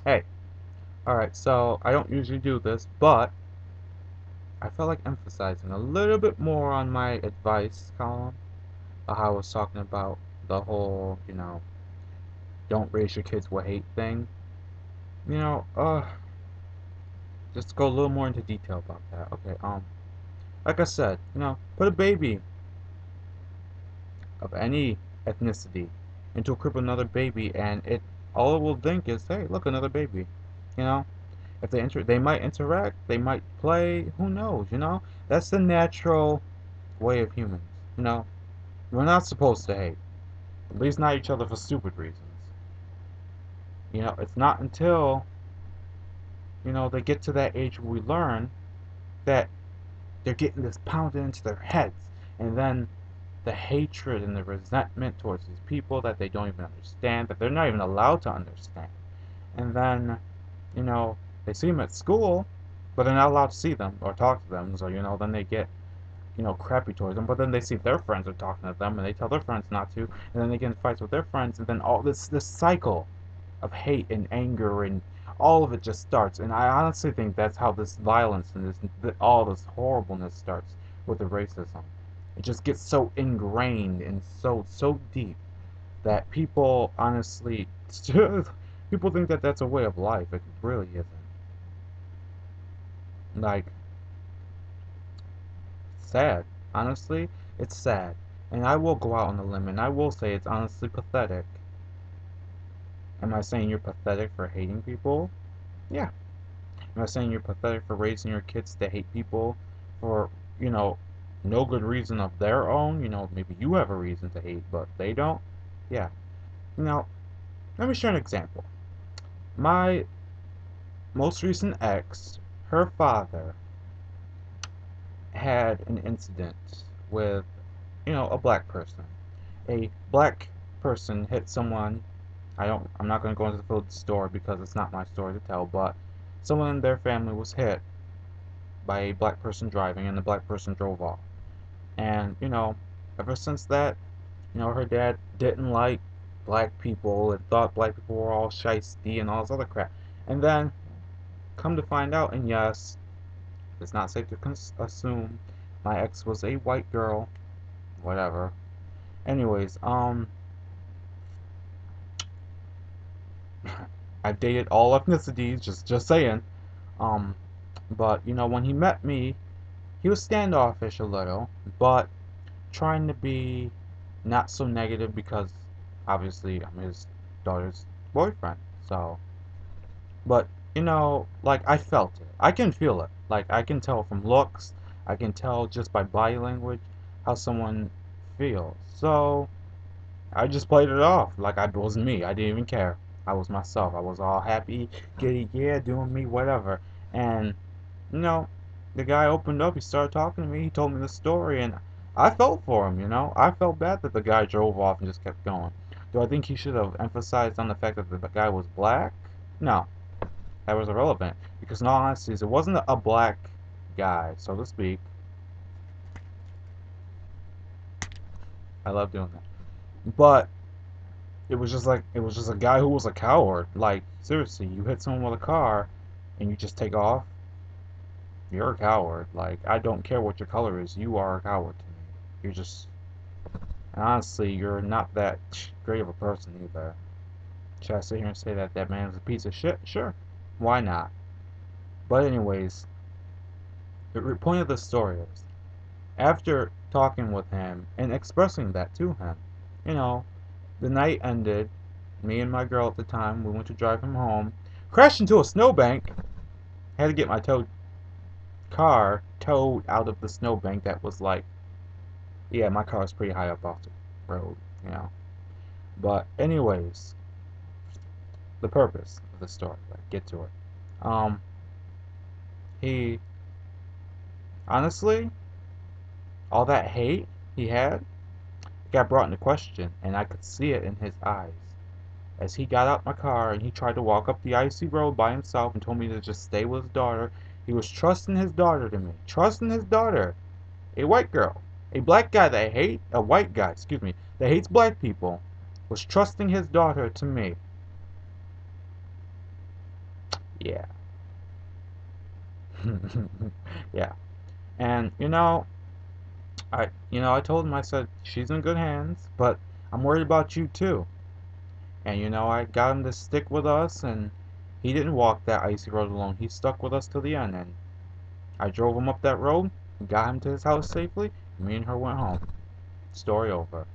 Hey, alright, so I don't usually do this, but I felt like emphasizing a little bit more on my advice column of how I was talking about the whole, don't raise your kids with hate thing. You know, just go a little more into detail about that. Okay, like I said, put a baby of any ethnicity into a crib with another baby, and all it will think is, hey, look, another baby. You know, if they might interact, they might play. Who knows? That's the natural way of humans. You know, we're not supposed to hate, at least not each other for stupid reasons. It's not until they get to that age where we learn that they're getting this pounded into their heads, and then the hatred and the resentment towards these people that they don't even understand, that they're not even allowed to understand. And then, you know, they see them at school, but they're not allowed to see them or talk to them. So, then they get, crappy towards them. But then they see their friends are talking to them, and they tell their friends not to. And then they get in fights with their friends, and then all this cycle of hate and anger and all of it just starts. And I honestly think that's how this violence and all this horribleness starts with the racism. It just gets so ingrained and so deep that people honestly people think that that's a way of life. It really isn't. Like, sad. Honestly, it's sad. And I will go out on a limb and I will say it's honestly pathetic. Am I saying you're pathetic for hating people? Yeah. Am I saying you're pathetic for raising your kids to hate people for, you know, no good reason of their own? Maybe you have a reason to hate, but they don't? Yeah. Now, let me share an example. My most recent ex, her father, had an incident with, a black person. A black person hit someone. I'm not going to go into the full story because it's not my story to tell, but someone in their family was hit by a black person driving, and the black person drove off. And, ever since that, her dad didn't like black people and thought black people were all shiesty and all this other crap. And then, come to find out, and yes, it's not safe to assume my ex was a white girl, whatever. Anyways, I've dated all ethnicities, just saying. Um, but when he met me, he was standoffish a little, but trying to be not so negative because obviously I'm his daughter's boyfriend. So, but like I felt it. I can feel it. Like I can tell from looks, I can tell just by body language how someone feels. So, I just played it off like I wasn't me. I didn't even care. I was myself. I was all happy, giddy, yeah, doing me, whatever. And you know, the guy opened up. He started talking to me. He told me the story, and I felt for him. I felt bad that the guy drove off and just kept going. Do I think he should have emphasized on the fact that the guy was black? No, that was irrelevant. Because in all honesty, it wasn't a black guy, so to speak. I love doing that. But it was just a guy who was a coward. Like seriously, you hit someone with a car, and you just take off. You're a coward. Like I don't care what your color is. You are a coward to me. You're just And honestly, you're not that great of a person either. Should I sit here and say that that man is a piece of shit? Sure. Why not? But anyways, the point of the story is, after talking with him and expressing that to him, you know, the night ended. Me and my girl at the time, we went to drive him home. Crashed into a snowbank. Had to get my car towed out of the snowbank that was like, yeah, my car was pretty high up off the road. But anyways, the purpose of the story. Like, get to it. Um, he honestly, all that hate he had got brought into question, and I could see it in his eyes as he got out my car and he tried to walk up the icy road by himself and told me to just stay with his daughter. He was trusting his daughter to me, trusting his daughter, a white girl, a black guy that hate a white guy, excuse me, that hates black people, was trusting his daughter to me. Yeah. Yeah. And I told him, I said, she's in good hands, but I'm worried about you too. And I got him to stick with us, and he didn't walk that icy road alone. He stuck with us till the end, and I drove him up that road, got him to his house safely, and me and her went home. Story over.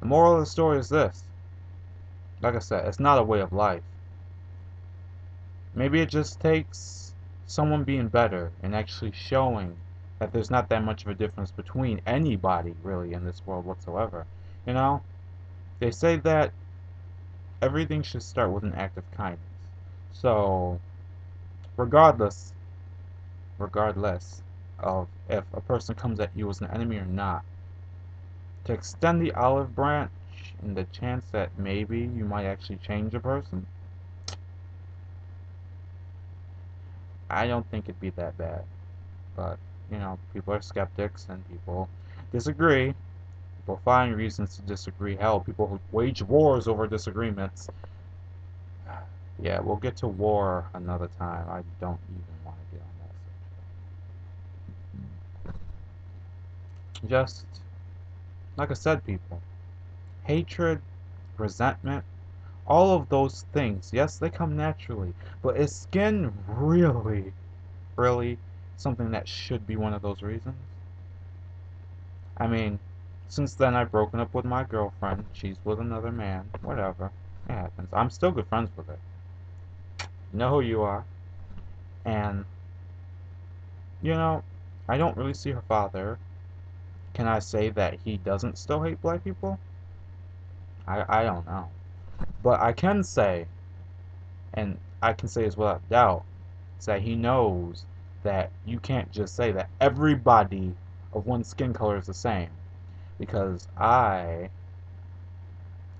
The moral of the story is this. Like I said, it's not a way of life. Maybe it just takes someone being better and actually showing that there's not that much of a difference between anybody really in this world whatsoever. You know, they say that everything should start with an act of kindness. So, regardless, regardless of if a person comes at you as an enemy or not, to extend the olive branch in the chance that maybe you might actually change a person, I don't think it'd be that bad. But, people are skeptics and people disagree. People find reasons to disagree. Hell, people who wage wars over disagreements. Yeah, we'll get to war another time. I don't even want to get on that subject. Just, like I said, people, hatred, resentment, all of those things, yes, they come naturally. But is skin really, really something that should be one of those reasons? I mean, since then I've broken up with my girlfriend. She's with another man. Whatever. It happens. I'm still good friends with her. You know who you are. And, you know, I don't really see her father. Can I say that he doesn't still hate black people? I don't know. But I can say, and I can say this without doubt, is that he knows that you can't just say that everybody of one skin color is the same. Because I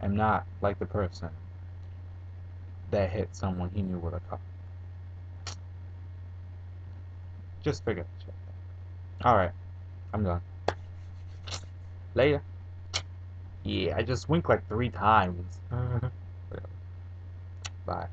am not like the person that hit someone he knew with a car. Just figure that shit. Alright, I'm done. Later. Yeah, I just winked like 3 times. Bye.